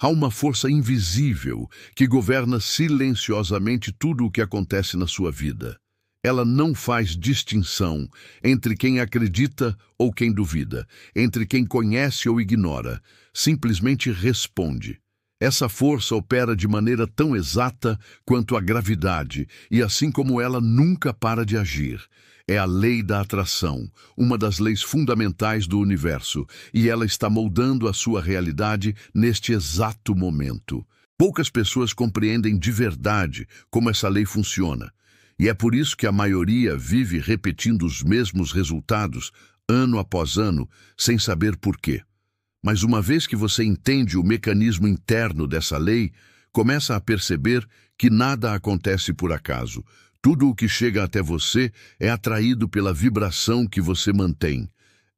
Há uma força invisível que governa silenciosamente tudo o que acontece na sua vida. Ela não faz distinção entre quem acredita ou quem duvida, entre quem conhece ou ignora, simplesmente responde. Essa força opera de maneira tão exata quanto a gravidade, e assim como ela nunca para de agir. É a lei da atração, uma das leis fundamentais do universo, e ela está moldando a sua realidade neste exato momento. Poucas pessoas compreendem de verdade como essa lei funciona, e é por isso que a maioria vive repetindo os mesmos resultados, ano após ano, sem saber por quê. Mas uma vez que você entende o mecanismo interno dessa lei, começa a perceber que nada acontece por acaso. Tudo o que chega até você é atraído pela vibração que você mantém.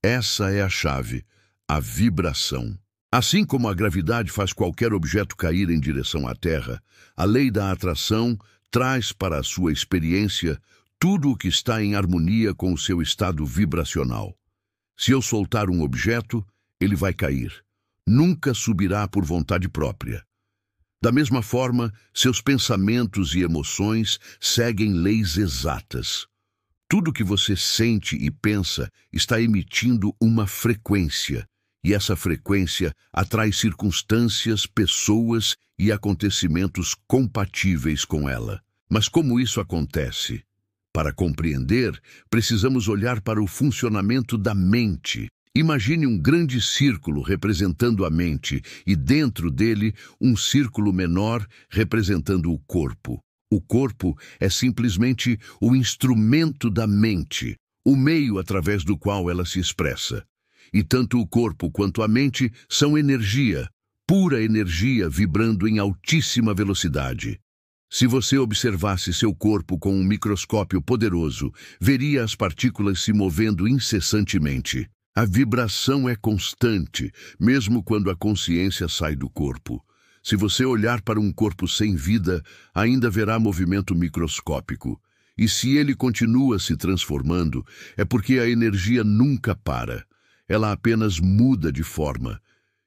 Essa é a chave, a vibração. Assim como a gravidade faz qualquer objeto cair em direção à Terra, a lei da atração traz para a sua experiência tudo o que está em harmonia com o seu estado vibracional. Se eu soltar um objeto, ele vai cair. Nunca subirá por vontade própria. Da mesma forma, seus pensamentos e emoções seguem leis exatas. Tudo que você sente e pensa está emitindo uma frequência, e essa frequência atrai circunstâncias, pessoas e acontecimentos compatíveis com ela. Mas como isso acontece? Para compreender, precisamos olhar para o funcionamento da mente. Imagine um grande círculo representando a mente e dentro dele um círculo menor representando o corpo. O corpo é simplesmente o instrumento da mente, o meio através do qual ela se expressa. E tanto o corpo quanto a mente são energia, pura energia vibrando em altíssima velocidade. Se você observasse seu corpo com um microscópio poderoso, veria as partículas se movendo incessantemente. A vibração é constante, mesmo quando a consciência sai do corpo. Se você olhar para um corpo sem vida, ainda verá movimento microscópico. E se ele continua se transformando, é porque a energia nunca para. Ela apenas muda de forma.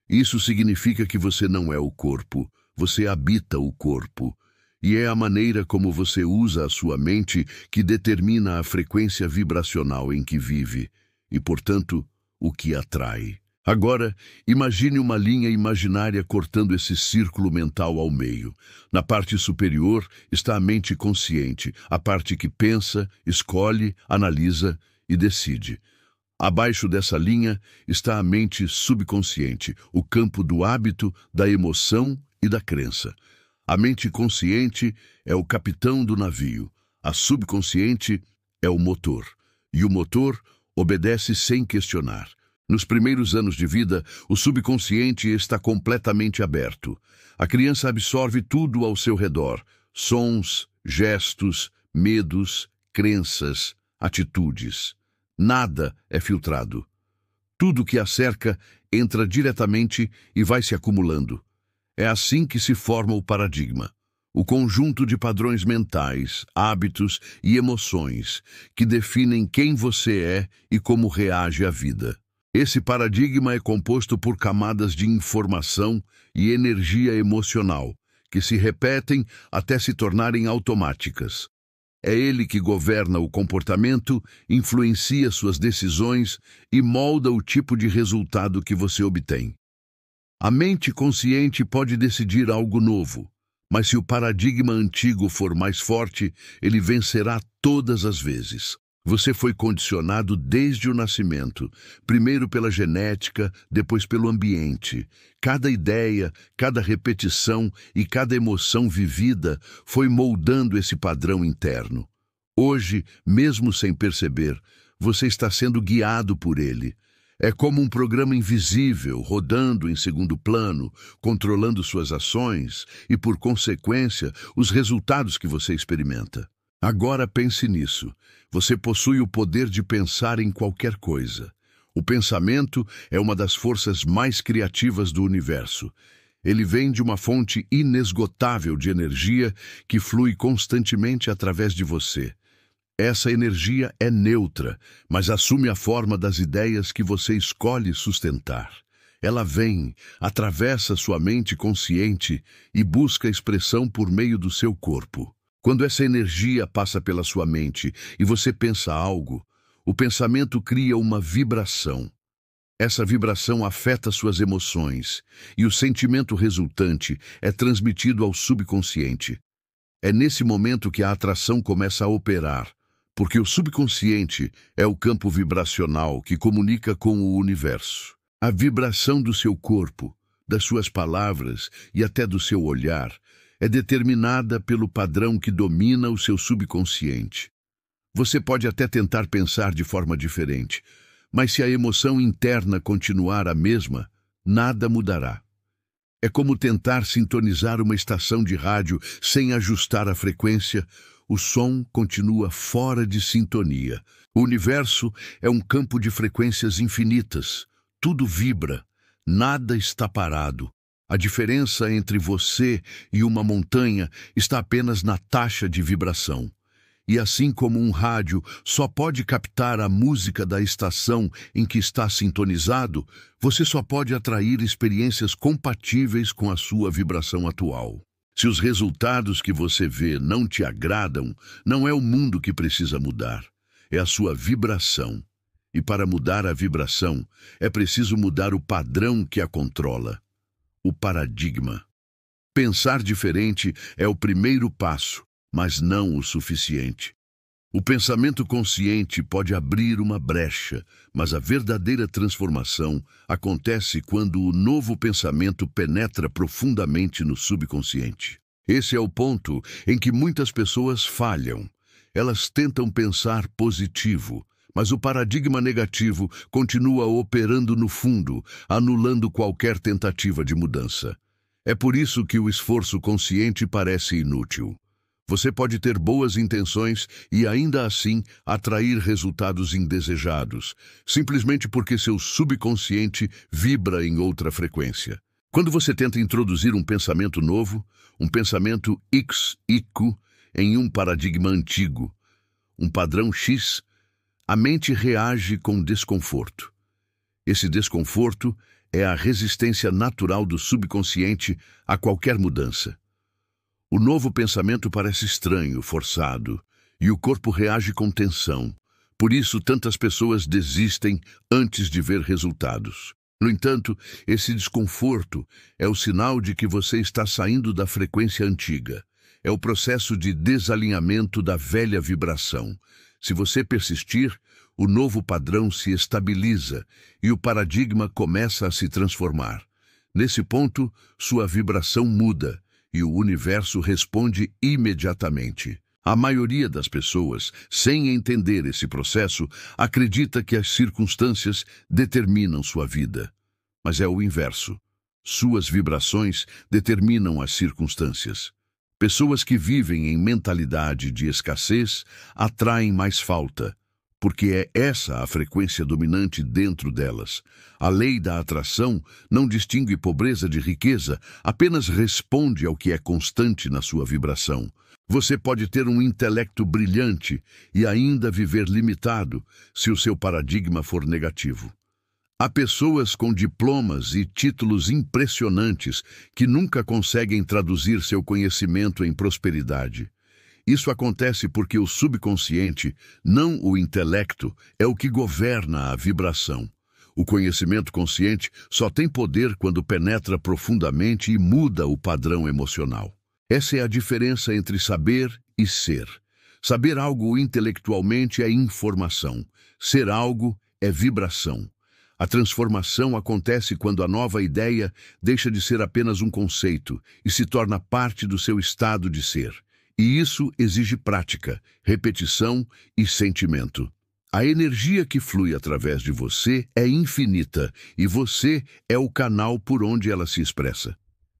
Isso significa que você não é o corpo, você habita o corpo. E é a maneira como você usa a sua mente que determina a frequência vibracional em que vive. E, portanto, o que atrai. Agora, imagine uma linha imaginária cortando esse círculo mental ao meio. Na parte superior está a mente consciente, a parte que pensa, escolhe, analisa e decide. Abaixo dessa linha está a mente subconsciente, o campo do hábito, da emoção e da crença. A mente consciente é o capitão do navio, a subconsciente é o motor, e o motor obedece sem questionar. Nos primeiros anos de vida, o subconsciente está completamente aberto. A criança absorve tudo ao seu redor: sons, gestos, medos, crenças, atitudes. Nada é filtrado. Tudo que a cerca entra diretamente e vai se acumulando. É assim que se forma o paradigma. O conjunto de padrões mentais, hábitos e emoções que definem quem você é e como reage à vida. Esse paradigma é composto por camadas de informação e energia emocional, que se repetem até se tornarem automáticas. É ele que governa o comportamento, influencia suas decisões e molda o tipo de resultado que você obtém. A mente consciente pode decidir algo novo, mas se o paradigma antigo for mais forte, ele vencerá todas as vezes. Você foi condicionado desde o nascimento, primeiro pela genética, depois pelo ambiente. Cada ideia, cada repetição e cada emoção vivida foi moldando esse padrão interno. Hoje, mesmo sem perceber, você está sendo guiado por ele. É como um programa invisível, rodando em segundo plano, controlando suas ações e, por consequência, os resultados que você experimenta. Agora pense nisso. Você possui o poder de pensar em qualquer coisa. O pensamento é uma das forças mais criativas do universo. Ele vem de uma fonte inesgotável de energia que flui constantemente através de você. Essa energia é neutra, mas assume a forma das ideias que você escolhe sustentar. Ela vem, atravessa sua mente consciente e busca expressão por meio do seu corpo. Quando essa energia passa pela sua mente e você pensa algo, o pensamento cria uma vibração. Essa vibração afeta suas emoções e o sentimento resultante é transmitido ao subconsciente. É nesse momento que a atração começa a operar, porque o subconsciente é o campo vibracional que comunica com o universo. A vibração do seu corpo, das suas palavras e até do seu olhar é determinada pelo padrão que domina o seu subconsciente. Você pode até tentar pensar de forma diferente, mas se a emoção interna continuar a mesma, nada mudará. É como tentar sintonizar uma estação de rádio sem ajustar a frequência, o som continua fora de sintonia. O universo é um campo de frequências infinitas. Tudo vibra, nada está parado. A diferença entre você e uma montanha está apenas na taxa de vibração. E assim como um rádio só pode captar a música da estação em que está sintonizado, você só pode atrair experiências compatíveis com a sua vibração atual. Se os resultados que você vê não te agradam, não é o mundo que precisa mudar, é a sua vibração. E para mudar a vibração, é preciso mudar o padrão que a controla, o paradigma. Pensar diferente é o primeiro passo, mas não o suficiente. O pensamento consciente pode abrir uma brecha, mas a verdadeira transformação acontece quando o novo pensamento penetra profundamente no subconsciente. Esse é o ponto em que muitas pessoas falham. Elas tentam pensar positivo, mas o paradigma negativo continua operando no fundo, anulando qualquer tentativa de mudança. É por isso que o esforço consciente parece inútil. Você pode ter boas intenções e ainda assim atrair resultados indesejados, simplesmente porque seu subconsciente vibra em outra frequência. Quando você tenta introduzir um pensamento novo, um pensamento X-IQ em um paradigma antigo, um padrão X, a mente reage com desconforto. Esse desconforto é a resistência natural do subconsciente a qualquer mudança. O novo pensamento parece estranho, forçado, e o corpo reage com tensão. Por isso, tantas pessoas desistem antes de ver resultados. No entanto, esse desconforto é o sinal de que você está saindo da frequência antiga. É o processo de desalinhamento da velha vibração. Se você persistir, o novo padrão se estabiliza e o paradigma começa a se transformar. Nesse ponto, sua vibração muda e o universo responde imediatamente. A maioria das pessoas, sem entender esse processo, acredita que as circunstâncias determinam sua vida. Mas é o inverso. Suas vibrações determinam as circunstâncias. Pessoas que vivem em mentalidade de escassez atraem mais falta, porque é essa a frequência dominante dentro delas. A lei da atração não distingue pobreza de riqueza, apenas responde ao que é constante na sua vibração. Você pode ter um intelecto brilhante e ainda viver limitado se o seu paradigma for negativo. Há pessoas com diplomas e títulos impressionantes que nunca conseguem traduzir seu conhecimento em prosperidade. Isso acontece porque o subconsciente, não o intelecto, é o que governa a vibração. O conhecimento consciente só tem poder quando penetra profundamente e muda o padrão emocional. Essa é a diferença entre saber e ser. Saber algo intelectualmente é informação. Ser algo é vibração. A transformação acontece quando a nova ideia deixa de ser apenas um conceito e se torna parte do seu estado de ser. E isso exige prática, repetição e sentimento. A energia que flui através de você é infinita e você é o canal por onde ela se expressa.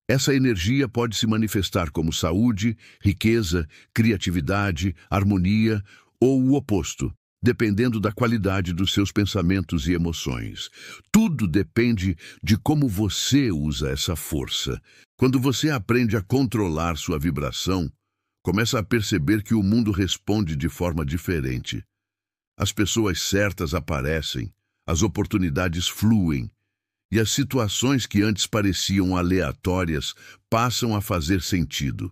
Essa energia pode se manifestar como saúde, riqueza, criatividade, harmonia ou o oposto, dependendo da qualidade dos seus pensamentos e emoções. Tudo depende de como você usa essa força. Quando você aprende a controlar sua vibração, começa a perceber que o mundo responde de forma diferente. As pessoas certas aparecem, as oportunidades fluem, E as situações que antes pareciam aleatórias passam a fazer sentido.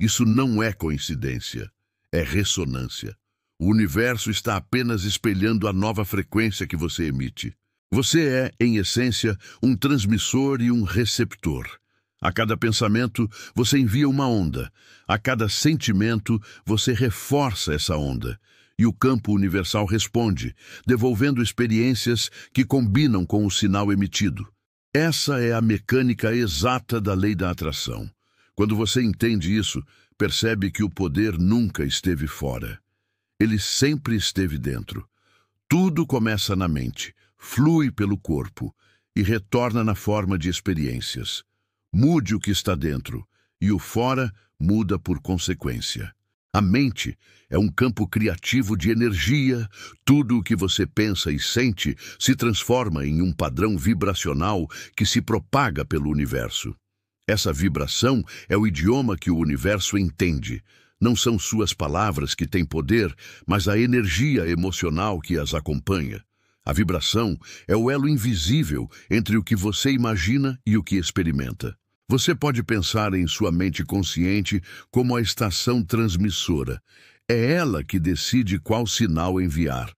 Isso não é coincidência, é ressonância. O universo está apenas espelhando a nova frequência que você emite. Você é, em essência, um transmissor e um receptor. A cada pensamento, você envia uma onda. A cada sentimento, você reforça essa onda. E o campo universal responde, devolvendo experiências que combinam com o sinal emitido. Essa é a mecânica exata da lei da atração. Quando você entende isso, percebe que o poder nunca esteve fora. Ele sempre esteve dentro. Tudo começa na mente, flui pelo corpo e retorna na forma de experiências. Mude o que está dentro, e o fora muda por consequência. A mente é um campo criativo de energia. Tudo o que você pensa e sente se transforma em um padrão vibracional que se propaga pelo universo. Essa vibração é o idioma que o universo entende. Não são suas palavras que têm poder, mas a energia emocional que as acompanha. A vibração é o elo invisível entre o que você imagina e o que experimenta. Você pode pensar em sua mente consciente como a estação transmissora. É ela que decide qual sinal enviar.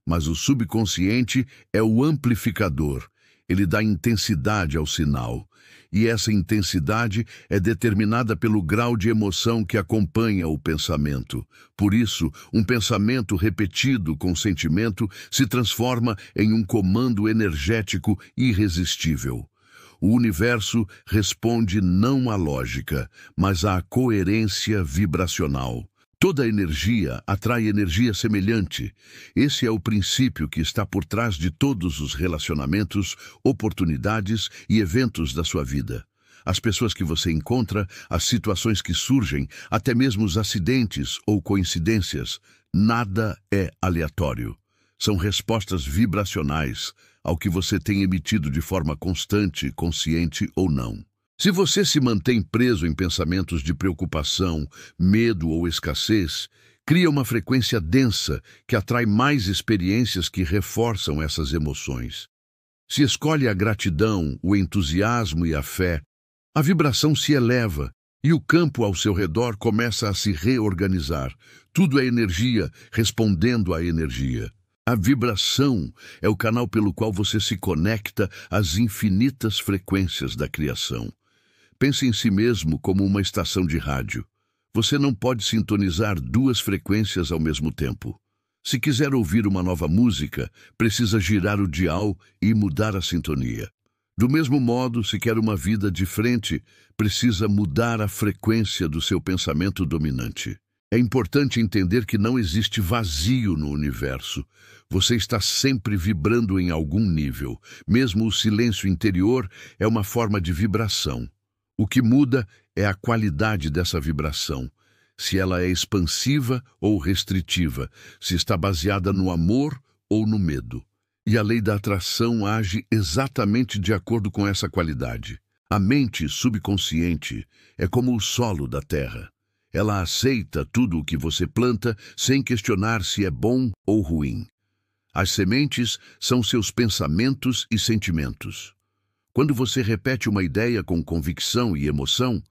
Mas o subconsciente é o amplificador. Ele dá intensidade ao sinal. E essa intensidade é determinada pelo grau de emoção que acompanha o pensamento. Por isso, um pensamento repetido com sentimento se transforma em um comando energético irresistível. O universo responde não à lógica, mas à coerência vibracional. Toda energia atrai energia semelhante. Esse é o princípio que está por trás de todos os relacionamentos, oportunidades e eventos da sua vida. As pessoas que você encontra, as situações que surgem, até mesmo os acidentes ou coincidências, nada é aleatório. São respostas vibracionais ao que você tem emitido de forma constante, consciente ou não. Se você se mantém preso em pensamentos de preocupação, medo ou escassez, cria uma frequência densa que atrai mais experiências que reforçam essas emoções. Se escolhe a gratidão, o entusiasmo e a fé, a vibração se eleva e o campo ao seu redor começa a se reorganizar. Tudo é energia respondendo à energia. A vibração é o canal pelo qual você se conecta às infinitas frequências da criação. Pense em si mesmo como uma estação de rádio. Você não pode sintonizar duas frequências ao mesmo tempo. Se quiser ouvir uma nova música, precisa girar o dial e mudar a sintonia. Do mesmo modo, se quer uma vida diferente, precisa mudar a frequência do seu pensamento dominante. É importante entender que não existe vazio no universo. Você está sempre vibrando em algum nível. Mesmo o silêncio interior é uma forma de vibração. O que muda é a qualidade dessa vibração. Se ela é expansiva ou restritiva, se está baseada no amor ou no medo. E a lei da atração age exatamente de acordo com essa qualidade. A mente subconsciente é como o solo da terra. Ela aceita tudo o que você planta sem questionar se é bom ou ruim. As sementes são seus pensamentos e sentimentos. Quando você repete uma ideia com convicção e emoção,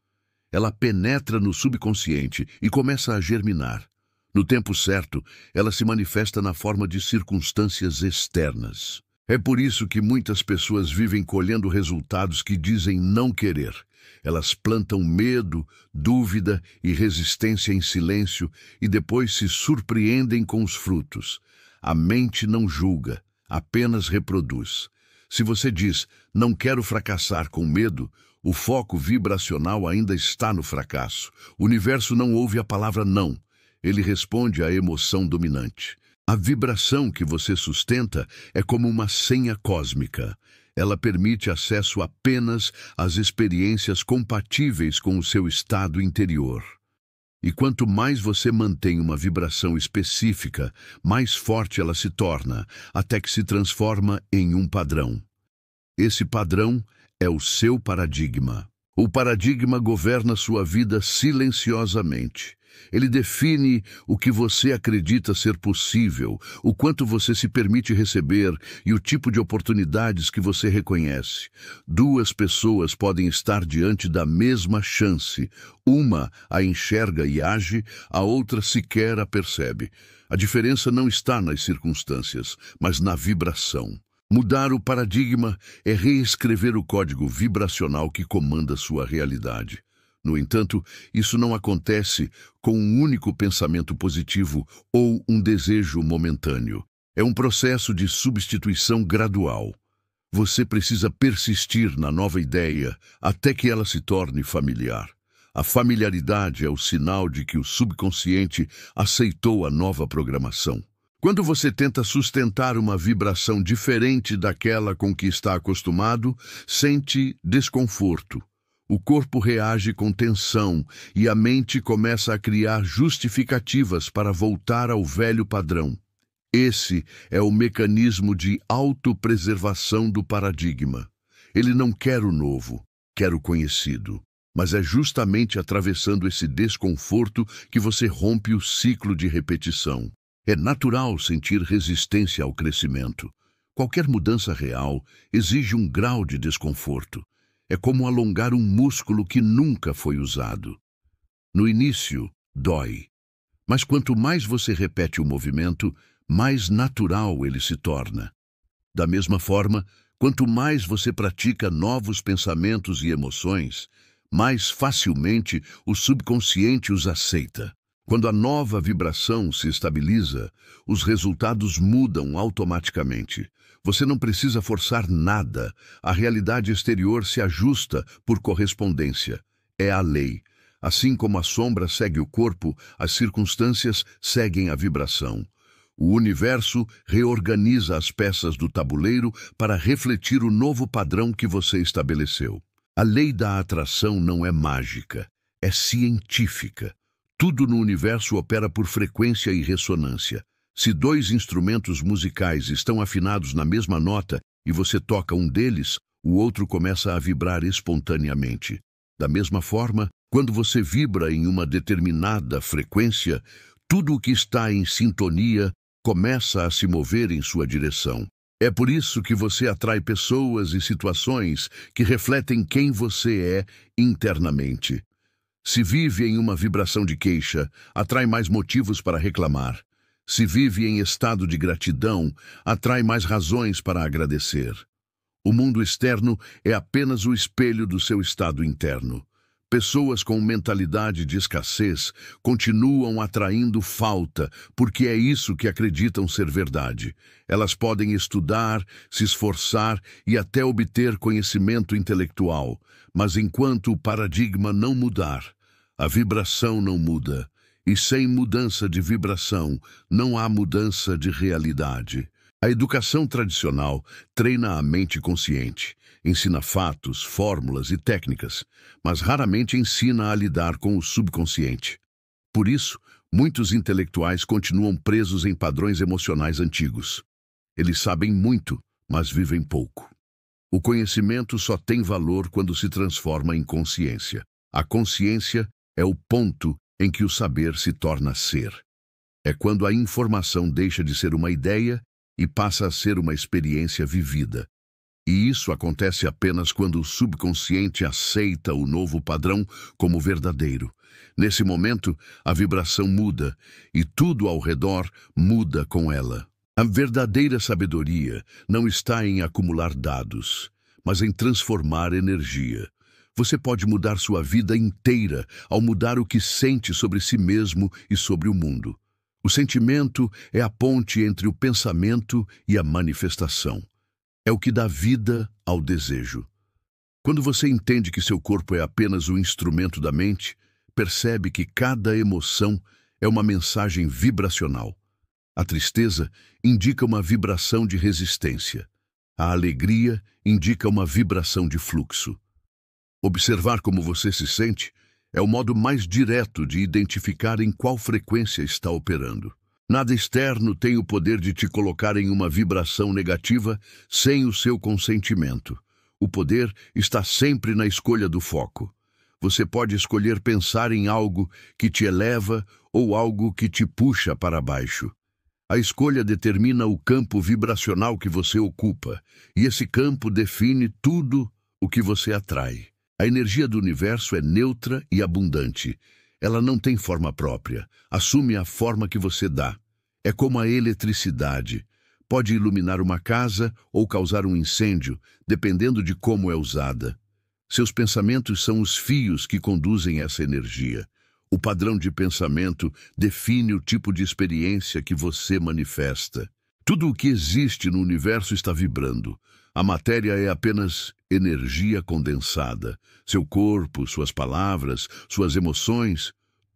ela penetra no subconsciente e começa a germinar. No tempo certo, ela se manifesta na forma de circunstâncias externas. É por isso que muitas pessoas vivem colhendo resultados que dizem não querer. Elas plantam medo, dúvida e resistência em silêncio e depois se surpreendem com os frutos. A mente não julga, apenas reproduz. Se você diz, não quero fracassar com medo, o foco vibracional ainda está no fracasso. O universo não ouve a palavra não. Ele responde à emoção dominante. A vibração que você sustenta é como uma senha cósmica. Ela permite acesso apenas às experiências compatíveis com o seu estado interior. E quanto mais você mantém uma vibração específica, mais forte ela se torna, até que se transforma em um padrão. Esse padrão é o seu paradigma. O paradigma governa sua vida silenciosamente. Ele define o que você acredita ser possível, o quanto você se permite receber e o tipo de oportunidades que você reconhece. Duas pessoas podem estar diante da mesma chance. Uma a enxerga e age, a outra sequer a percebe. A diferença não está nas circunstâncias, mas na vibração. Mudar o paradigma é reescrever o código vibracional que comanda sua realidade. No entanto, isso não acontece com um único pensamento positivo ou um desejo momentâneo. É um processo de substituição gradual. Você precisa persistir na nova ideia até que ela se torne familiar. A familiaridade é o sinal de que o subconsciente aceitou a nova programação. Quando você tenta sustentar uma vibração diferente daquela com que está acostumado, sente desconforto. O corpo reage com tensão e a mente começa a criar justificativas para voltar ao velho padrão. Esse é o mecanismo de autopreservação do paradigma. Ele não quer o novo, quer o conhecido. Mas é justamente atravessando esse desconforto que você rompe o ciclo de repetição. É natural sentir resistência ao crescimento. Qualquer mudança real exige um grau de desconforto. É como alongar um músculo que nunca foi usado. No início, dói. Mas quanto mais você repete o movimento, mais natural ele se torna. Da mesma forma, quanto mais você pratica novos pensamentos e emoções, mais facilmente o subconsciente os aceita. Quando a nova vibração se estabiliza, os resultados mudam automaticamente. Você não precisa forçar nada. A realidade exterior se ajusta por correspondência. É a lei. Assim como a sombra segue o corpo, as circunstâncias seguem a vibração. O universo reorganiza as peças do tabuleiro para refletir o novo padrão que você estabeleceu. A lei da atração não é mágica, é científica. Tudo no universo opera por frequência e ressonância. Se dois instrumentos musicais estão afinados na mesma nota e você toca um deles, o outro começa a vibrar espontaneamente. Da mesma forma, quando você vibra em uma determinada frequência, tudo o que está em sintonia começa a se mover em sua direção. É por isso que você atrai pessoas e situações que refletem quem você é internamente. Se vive em uma vibração de queixa, atrai mais motivos para reclamar. Se vive em estado de gratidão, atrai mais razões para agradecer. O mundo externo é apenas o espelho do seu estado interno. Pessoas com mentalidade de escassez continuam atraindo falta, porque é isso que acreditam ser verdade. Elas podem estudar, se esforçar e até obter conhecimento intelectual, mas enquanto o paradigma não mudar, a vibração não muda. E sem mudança de vibração, não há mudança de realidade. A educação tradicional treina a mente consciente, ensina fatos, fórmulas e técnicas, mas raramente ensina a lidar com o subconsciente. Por isso, muitos intelectuais continuam presos em padrões emocionais antigos. Eles sabem muito, mas vivem pouco. O conhecimento só tem valor quando se transforma em consciência. A consciência é o ponto em que o saber se torna ser. É quando a informação deixa de ser uma ideia e passa a ser uma experiência vivida. E isso acontece apenas quando o subconsciente aceita o novo padrão como verdadeiro. Nesse momento, a vibração muda e tudo ao redor muda com ela. A verdadeira sabedoria não está em acumular dados, mas em transformar energia. Você pode mudar sua vida inteira ao mudar o que sente sobre si mesmo e sobre o mundo. O sentimento é a ponte entre o pensamento e a manifestação. É o que dá vida ao desejo. Quando você entende que seu corpo é apenas um instrumento da mente, percebe que cada emoção é uma mensagem vibracional. A tristeza indica uma vibração de resistência. A alegria indica uma vibração de fluxo. Observar como você se sente é o modo mais direto de identificar em qual frequência está operando. Nada externo tem o poder de te colocar em uma vibração negativa sem o seu consentimento. O poder está sempre na escolha do foco. Você pode escolher pensar em algo que te eleva ou algo que te puxa para baixo. A escolha determina o campo vibracional que você ocupa, e esse campo define tudo o que você atrai. A energia do universo é neutra e abundante. Ela não tem forma própria, assume a forma que você dá. É como a eletricidade. Pode iluminar uma casa ou causar um incêndio, dependendo de como é usada. Seus pensamentos são os fios que conduzem essa energia. O padrão de pensamento define o tipo de experiência que você manifesta. Tudo o que existe no universo está vibrando. A matéria é apenas energia condensada. Seu corpo, suas palavras, suas emoções,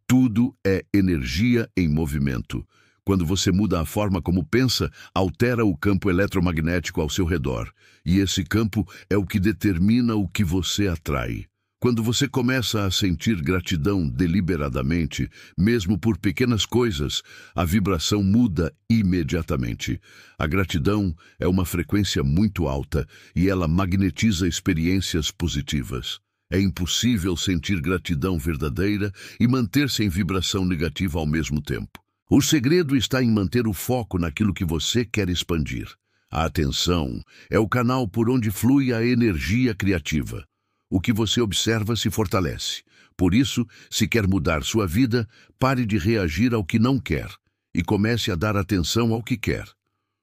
tudo é energia em movimento. Quando você muda a forma como pensa, altera o campo eletromagnético ao seu redor. E esse campo é o que determina o que você atrai. Quando você começa a sentir gratidão deliberadamente, mesmo por pequenas coisas, a vibração muda imediatamente. A gratidão é uma frequência muito alta e ela magnetiza experiências positivas. É impossível sentir gratidão verdadeira e manter-se em vibração negativa ao mesmo tempo. O segredo está em manter o foco naquilo que você quer expandir. A atenção é o canal por onde flui a energia criativa. O que você observa se fortalece. Por isso, se quer mudar sua vida, pare de reagir ao que não quer e comece a dar atenção ao que quer.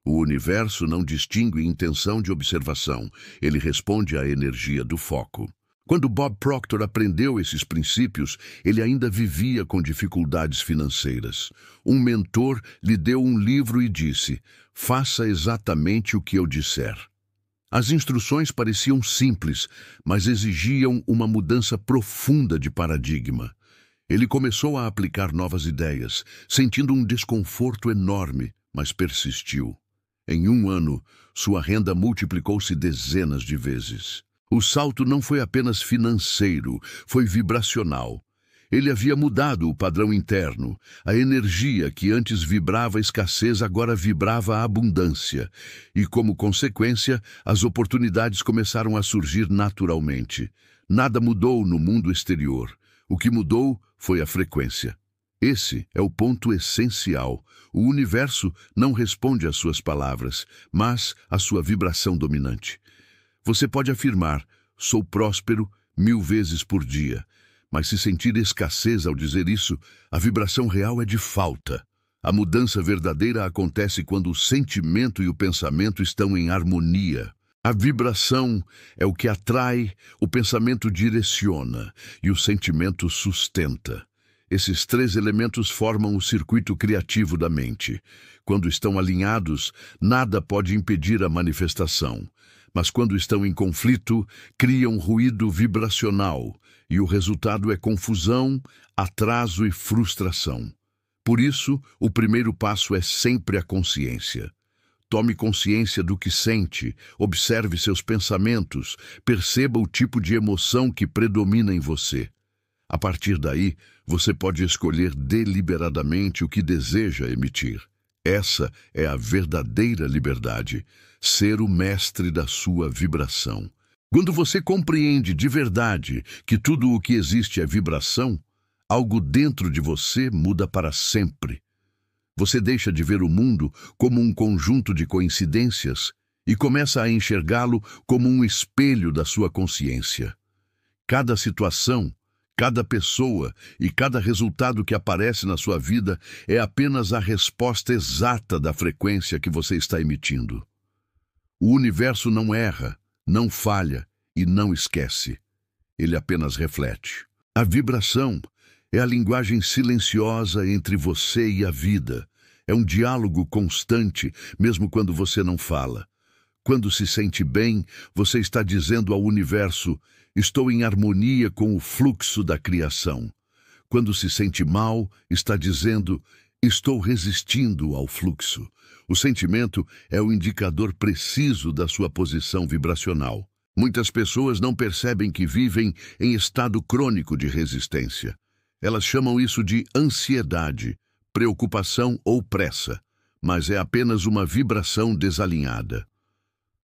O universo não distingue intenção de observação, ele responde à energia do foco. Quando Bob Proctor aprendeu esses princípios, ele ainda vivia com dificuldades financeiras. Um mentor lhe deu um livro e disse: "Faça exatamente o que eu disser." As instruções pareciam simples, mas exigiam uma mudança profunda de paradigma. Ele começou a aplicar novas ideias, sentindo um desconforto enorme, mas persistiu. Em um ano, sua renda multiplicou-se dezenas de vezes. O salto não foi apenas financeiro, foi vibracional. Ele havia mudado o padrão interno. A energia que antes vibrava a escassez agora vibrava a abundância. E, como consequência, as oportunidades começaram a surgir naturalmente. Nada mudou no mundo exterior. O que mudou foi a frequência. Esse é o ponto essencial. O universo não responde às suas palavras, mas à sua vibração dominante. Você pode afirmar: "Sou próspero 1000 vezes por dia." Mas se sentir escassez ao dizer isso, a vibração real é de falta. A mudança verdadeira acontece quando o sentimento e o pensamento estão em harmonia. A vibração é o que atrai, o pensamento direciona e o sentimento sustenta. Esses três elementos formam o circuito criativo da mente. Quando estão alinhados, nada pode impedir a manifestação. Mas quando estão em conflito, criam ruído vibracional, e o resultado é confusão, atraso e frustração. Por isso, o primeiro passo é sempre a consciência. Tome consciência do que sente, observe seus pensamentos, perceba o tipo de emoção que predomina em você. A partir daí, você pode escolher deliberadamente o que deseja emitir. Essa é a verdadeira liberdade, ser o mestre da sua vibração. Quando você compreende de verdade que tudo o que existe é vibração, algo dentro de você muda para sempre. Você deixa de ver o mundo como um conjunto de coincidências e começa a enxergá-lo como um espelho da sua consciência. Cada situação, cada pessoa e cada resultado que aparece na sua vida é apenas a resposta exata da frequência que você está emitindo. O universo não erra, não falha e não esquece. Ele apenas reflete. A vibração é a linguagem silenciosa entre você e a vida. É um diálogo constante, mesmo quando você não fala. Quando se sente bem, você está dizendo ao universo: "Estou em harmonia com o fluxo da criação." Quando se sente mal, está dizendo: "Estou resistindo ao fluxo." O sentimento é o indicador preciso da sua posição vibracional. Muitas pessoas não percebem que vivem em estado crônico de resistência. Elas chamam isso de ansiedade, preocupação ou pressa, mas é apenas uma vibração desalinhada.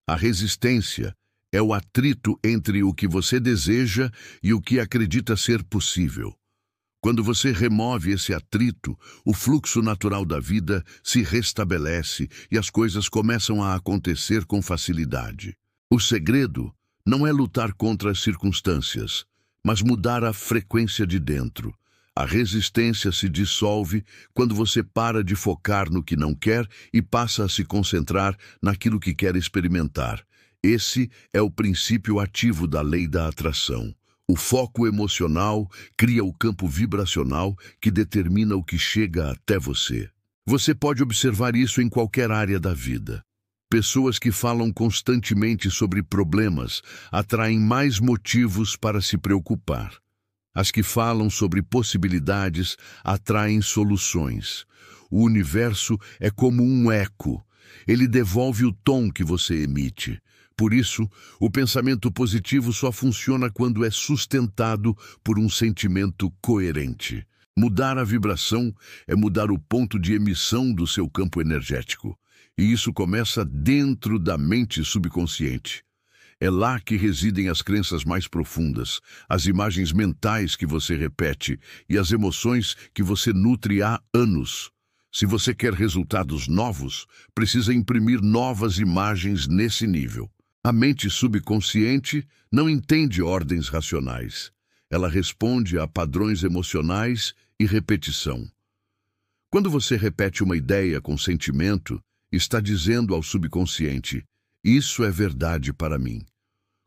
A resistência É o atrito entre o que você deseja e o que acredita ser possível. Quando você remove esse atrito, o fluxo natural da vida se restabelece e as coisas começam a acontecer com facilidade. O segredo não é lutar contra as circunstâncias, mas mudar a frequência de dentro. A resistência se dissolve quando você para de focar no que não quer e passa a se concentrar naquilo que quer experimentar. Esse é o princípio ativo da lei da atração. O foco emocional cria o campo vibracional que determina o que chega até você. Você pode observar isso em qualquer área da vida. Pessoas que falam constantemente sobre problemas atraem mais motivos para se preocupar. As que falam sobre possibilidades atraem soluções. O universo é como um eco. Ele devolve o tom que você emite. Por isso, o pensamento positivo só funciona quando é sustentado por um sentimento coerente. Mudar a vibração é mudar o ponto de emissão do seu campo energético. E isso começa dentro da mente subconsciente. É lá que residem as crenças mais profundas, as imagens mentais que você repete e as emoções que você nutre há anos. Se você quer resultados novos, precisa imprimir novas imagens nesse nível. A mente subconsciente não entende ordens racionais. Ela responde a padrões emocionais e repetição. Quando você repete uma ideia com sentimento, está dizendo ao subconsciente: isso é verdade para mim.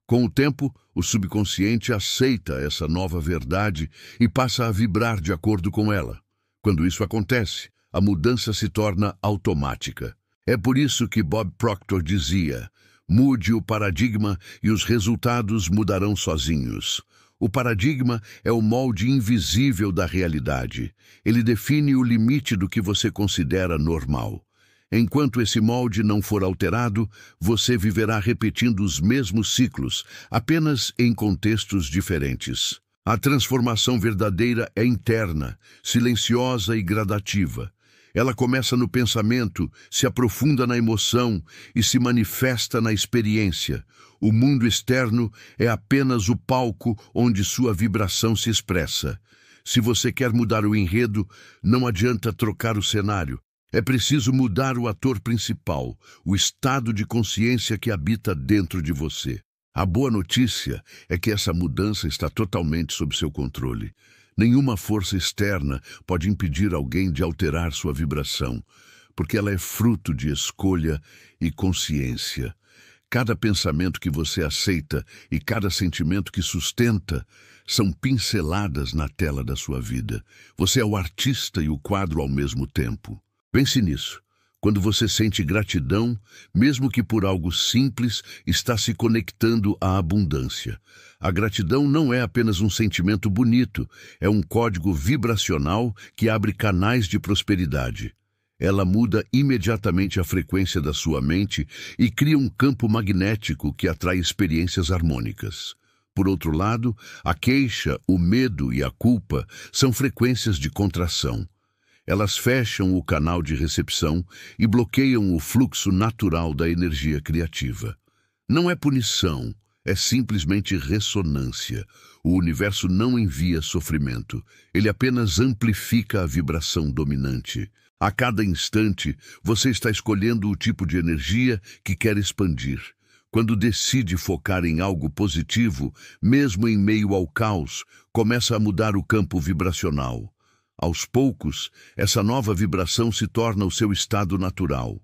Com o tempo, o subconsciente aceita essa nova verdade e passa a vibrar de acordo com ela. Quando isso acontece, a mudança se torna automática. É por isso que Bob Proctor dizia: mude o paradigma e os resultados mudarão sozinhos. O paradigma é o molde invisível da realidade. Ele define o limite do que você considera normal. Enquanto esse molde não for alterado, você viverá repetindo os mesmos ciclos, apenas em contextos diferentes. A transformação verdadeira é interna, silenciosa e gradativa. Ela começa no pensamento, se aprofunda na emoção e se manifesta na experiência. O mundo externo é apenas o palco onde sua vibração se expressa. Se você quer mudar o enredo, não adianta trocar o cenário. É preciso mudar o ator principal, o estado de consciência que habita dentro de você. A boa notícia é que essa mudança está totalmente sob seu controle. Nenhuma força externa pode impedir alguém de alterar sua vibração, porque ela é fruto de escolha e consciência. Cada pensamento que você aceita e cada sentimento que sustenta são pinceladas na tela da sua vida. Você é o artista e o quadro ao mesmo tempo. Pense nisso. Quando você sente gratidão, mesmo que por algo simples, está se conectando à abundância. A gratidão não é apenas um sentimento bonito, é um código vibracional que abre canais de prosperidade. Ela muda imediatamente a frequência da sua mente e cria um campo magnético que atrai experiências harmônicas. Por outro lado, a queixa, o medo e a culpa são frequências de contração. Elas fecham o canal de recepção e bloqueiam o fluxo natural da energia criativa. Não é punição, é simplesmente ressonância. O universo não envia sofrimento, ele apenas amplifica a vibração dominante. A cada instante, você está escolhendo o tipo de energia que quer expandir. Quando decide focar em algo positivo, mesmo em meio ao caos, começa a mudar o campo vibracional. Aos poucos, essa nova vibração se torna o seu estado natural.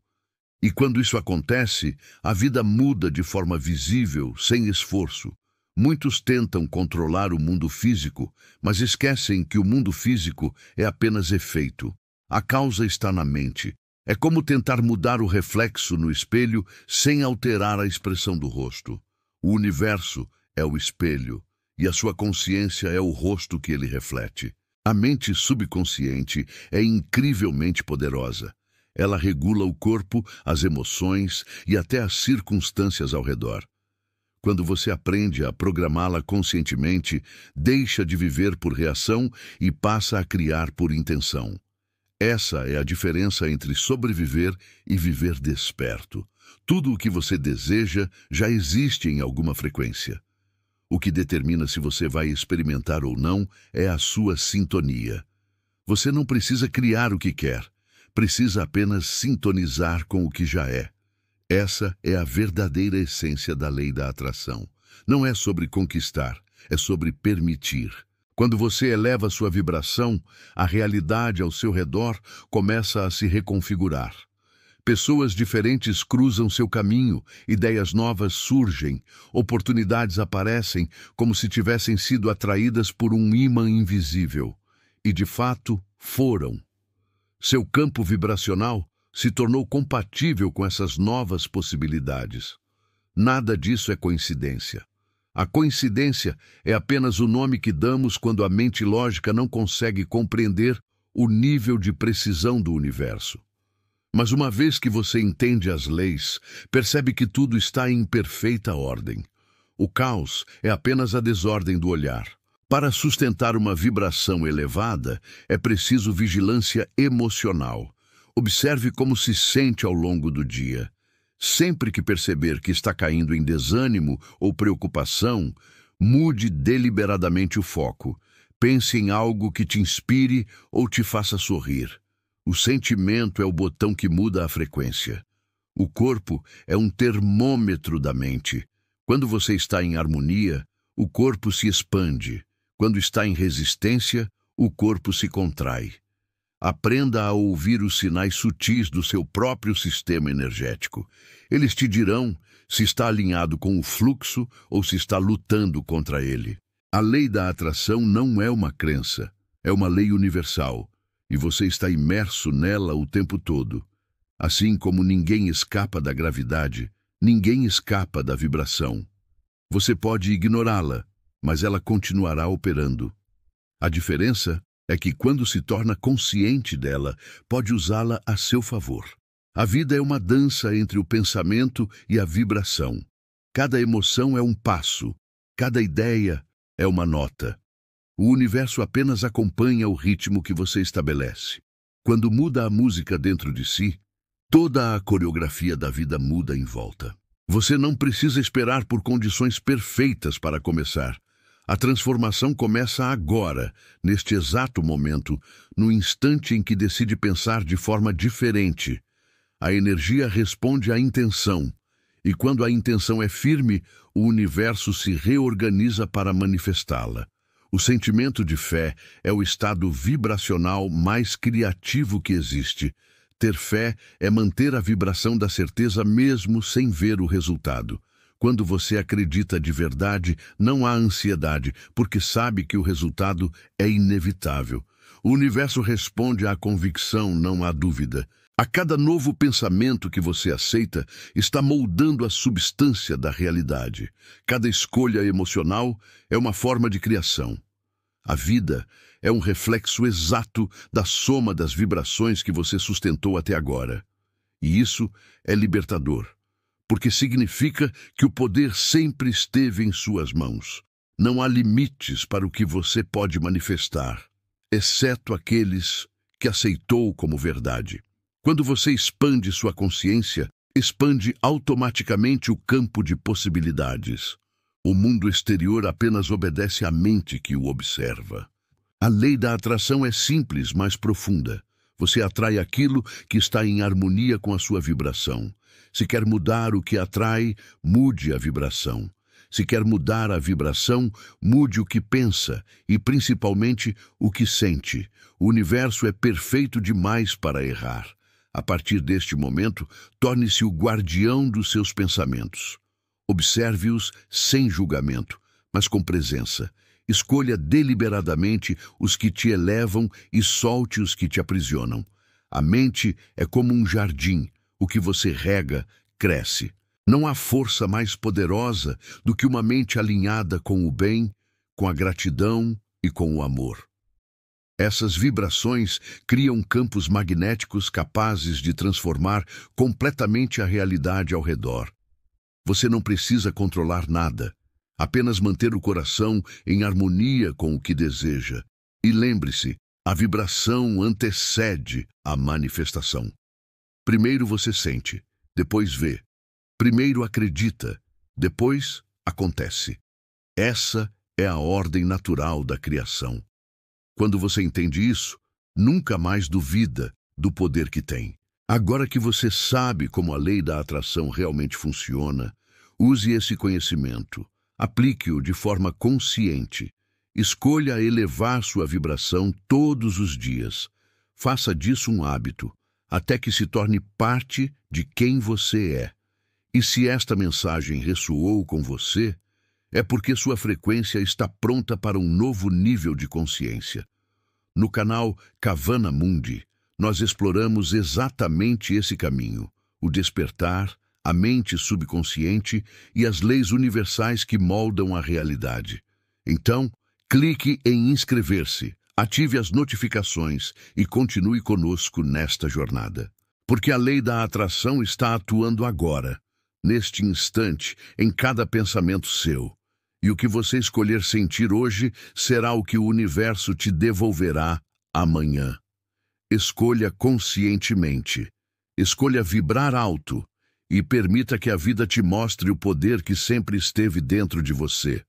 E quando isso acontece, a vida muda de forma visível, sem esforço. Muitos tentam controlar o mundo físico, mas esquecem que o mundo físico é apenas efeito. A causa está na mente. É como tentar mudar o reflexo no espelho sem alterar a expressão do rosto. O universo é o espelho, e a sua consciência é o rosto que ele reflete. A mente subconsciente é incrivelmente poderosa. Ela regula o corpo, as emoções e até as circunstâncias ao redor. Quando você aprende a programá-la conscientemente, deixa de viver por reação e passa a criar por intenção. Essa é a diferença entre sobreviver e viver desperto. Tudo o que você deseja já existe em alguma frequência. O que determina se você vai experimentar ou não é a sua sintonia. Você não precisa criar o que quer, precisa apenas sintonizar com o que já é. Essa é a verdadeira essência da lei da atração. Não é sobre conquistar, é sobre permitir. Quando você eleva sua vibração, a realidade ao seu redor começa a se reconfigurar. Pessoas diferentes cruzam seu caminho, ideias novas surgem, oportunidades aparecem como se tivessem sido atraídas por um ímã invisível. E de fato, foram. Seu campo vibracional se tornou compatível com essas novas possibilidades. Nada disso é coincidência. A coincidência é apenas o nome que damos quando a mente lógica não consegue compreender o nível de precisão do universo. Mas uma vez que você entende as leis, percebe que tudo está em perfeita ordem. O caos é apenas a desordem do olhar. Para sustentar uma vibração elevada, é preciso vigilância emocional. Observe como se sente ao longo do dia. Sempre que perceber que está caindo em desânimo ou preocupação, mude deliberadamente o foco. Pense em algo que te inspire ou te faça sorrir. O sentimento é o botão que muda a frequência. O corpo é um termômetro da mente. Quando você está em harmonia, o corpo se expande. Quando está em resistência, o corpo se contrai. Aprenda a ouvir os sinais sutis do seu próprio sistema energético. Eles te dirão se está alinhado com o fluxo ou se está lutando contra ele. A lei da atração não é uma crença, é uma lei universal, e você está imerso nela o tempo todo. Assim como ninguém escapa da gravidade, ninguém escapa da vibração. Você pode ignorá-la, mas ela continuará operando. A diferença é que quando se torna consciente dela, pode usá-la a seu favor. A vida é uma dança entre o pensamento e a vibração. Cada emoção é um passo, cada ideia é uma nota. O universo apenas acompanha o ritmo que você estabelece. Quando muda a música dentro de si, toda a coreografia da vida muda em volta. Você não precisa esperar por condições perfeitas para começar. A transformação começa agora, neste exato momento, no instante em que decide pensar de forma diferente. A energia responde à intenção, e quando a intenção é firme, o universo se reorganiza para manifestá-la. O sentimento de fé é o estado vibracional mais criativo que existe. Ter fé é manter a vibração da certeza mesmo sem ver o resultado. Quando você acredita de verdade, não há ansiedade, porque sabe que o resultado é inevitável. O universo responde à convicção, não há dúvida. A cada novo pensamento que você aceita, está moldando a substância da realidade. Cada escolha emocional é uma forma de criação. A vida é um reflexo exato da soma das vibrações que você sustentou até agora. E isso é libertador, porque significa que o poder sempre esteve em suas mãos. Não há limites para o que você pode manifestar, exceto aqueles que aceitou como verdade. Quando você expande sua consciência, expande automaticamente o campo de possibilidades. O mundo exterior apenas obedece à mente que o observa. A lei da atração é simples, mas profunda. Você atrai aquilo que está em harmonia com a sua vibração. Se quer mudar o que atrai, mude a vibração. Se quer mudar a vibração, mude o que pensa e, principalmente, o que sente. O universo é perfeito demais para errar. A partir deste momento, torne-se o guardião dos seus pensamentos. Observe-os sem julgamento, mas com presença. Escolha deliberadamente os que te elevam e solte os que te aprisionam. A mente é como um jardim. O que você rega, cresce. Não há força mais poderosa do que uma mente alinhada com o bem, com a gratidão e com o amor. Essas vibrações criam campos magnéticos capazes de transformar completamente a realidade ao redor. Você não precisa controlar nada, apenas manter o coração em harmonia com o que deseja. E lembre-se, a vibração antecede a manifestação. Primeiro você sente, depois vê, Primeiro acredita, depois acontece. Essa é a ordem natural da criação. Quando você entende isso, nunca mais duvida do poder que tem. Agora que você sabe como a lei da atração realmente funciona, use esse conhecimento, aplique-o de forma consciente. Escolha elevar sua vibração todos os dias. Faça disso um hábito, até que se torne parte de quem você é. E se esta mensagem ressoou com você, é porque sua frequência está pronta para um novo nível de consciência. No canal Kavana Mundi, nós exploramos exatamente esse caminho, o despertar, a mente subconsciente e as leis universais que moldam a realidade. Então, clique em inscrever-se, ative as notificações e continue conosco nesta jornada. Porque a lei da atração está atuando agora, neste instante, em cada pensamento seu. E o que você escolher sentir hoje será o que o universo te devolverá amanhã. Escolha conscientemente. Escolha vibrar alto e permita que a vida te mostre o poder que sempre esteve dentro de você.